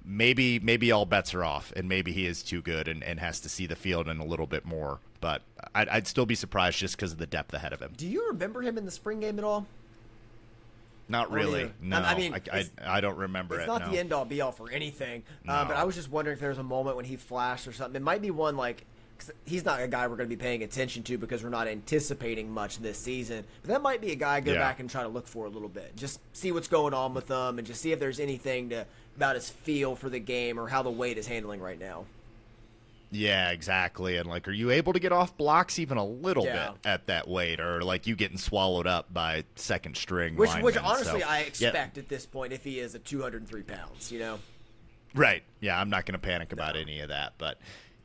maybe all bets are off, and maybe he is too good and has to see the field in a little bit more. But I'd still be surprised just because of the depth ahead of him. Do you remember him in the spring game at all? Not really. No, I mean, I don't remember it. It's not the end all be all for anything. But I was just wondering if there was a moment when he flashed or something. It might be one like, cause he's not a guy we're going to be paying attention to because we're not anticipating much this season. But that might be a guy I go back and try to look for a little bit. Just see what's going on with them and just see if there's anything about his feel for the game or how the weight is handling right now. Yeah, exactly. And, like, are you able to get off blocks even a little bit at that weight, or, like, you getting swallowed up by second string linemen? Which honestly, I expect at this point if he is at 203 pounds, Right. Yeah, I'm not going to panic about any of that. But,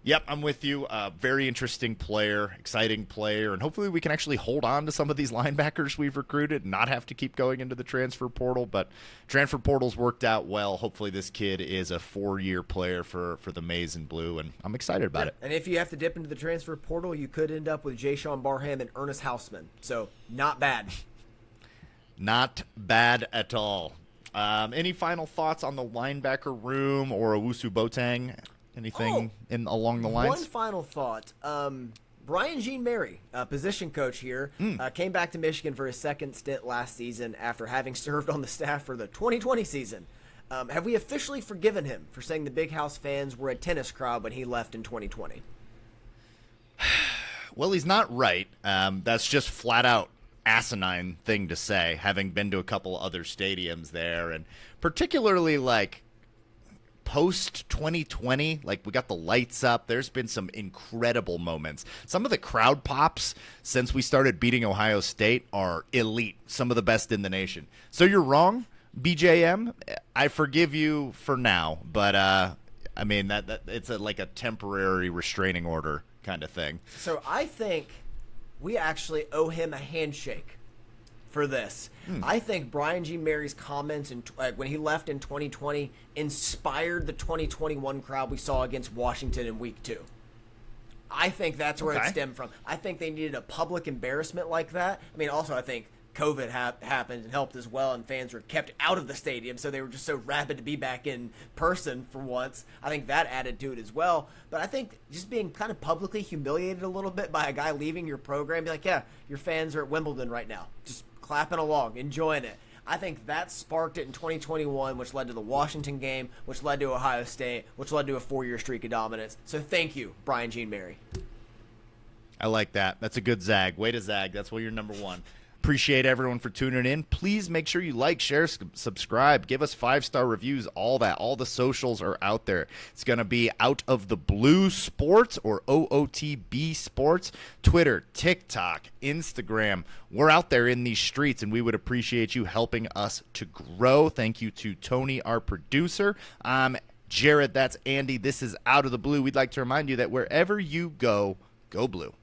yep, I'm with you. Very interesting player, exciting player, and hopefully we can actually hold on to some of these linebackers we've recruited and not have to keep going into the transfer portal. But transfer portal's worked out well. Hopefully this kid is a 4-year player for the Maize and Blue, and I'm excited about it. And if you have to dip into the transfer portal, you could end up with Jayshon Barham and Ernest Hausman. So not bad. Not bad at all. Any final thoughts on the linebacker room or Owusu-Boateng? Anything along the lines? One final thought. Brian Jean-Mary, position coach here, came back to Michigan for his second stint last season after having served on the staff for the 2020 season. Have we officially forgiven him for saying the Big House fans were a tennis crowd when he left in 2020? Well, he's not right. That's just flat out asinine thing to say, having been to a couple other stadiums there, and particularly like post 2020, like we got the lights up. There's been some incredible moments. Some of the crowd pops since we started beating Ohio State are elite, some of the best in the nation. So you're wrong, BJM. I forgive you for now, but I mean that it's like a temporary restraining order kind of thing. So I think we actually owe him a handshake for this. I think Brian Jean-Mary's comments when he left in 2020 inspired the 2021 crowd we saw against Washington in week 2. I think that's where it stemmed from. I think they needed a public embarrassment like that. I mean, also I think COVID happened and helped as well, and fans were kept out of the stadium, so they were just so rabid to be back in person for once. I think that added to it as well. But I think just being kind of publicly humiliated a little bit by a guy leaving your program, be like, yeah, your fans are at Wimbledon right now, just clapping along, enjoying it. I think that sparked it in 2021, which led to the Washington game, which led to Ohio State, which led to a 4-year streak of dominance. So thank you, Brian Jean-Mary. I like that. That's a good zag. Way to zag. That's why you're number 1. Appreciate everyone for tuning in. Please make sure you like, share, subscribe, give us 5-star reviews, all that. All the socials are out there. It's going to be Out of the Blue Sports or OOTB Sports, Twitter, TikTok, Instagram. We're out there in these streets, and we would appreciate you helping us to grow. Thank you to Tony, our producer. I'm Jared. That's Andy. This is Out of the Blue. We'd like to remind you that wherever you go, go blue.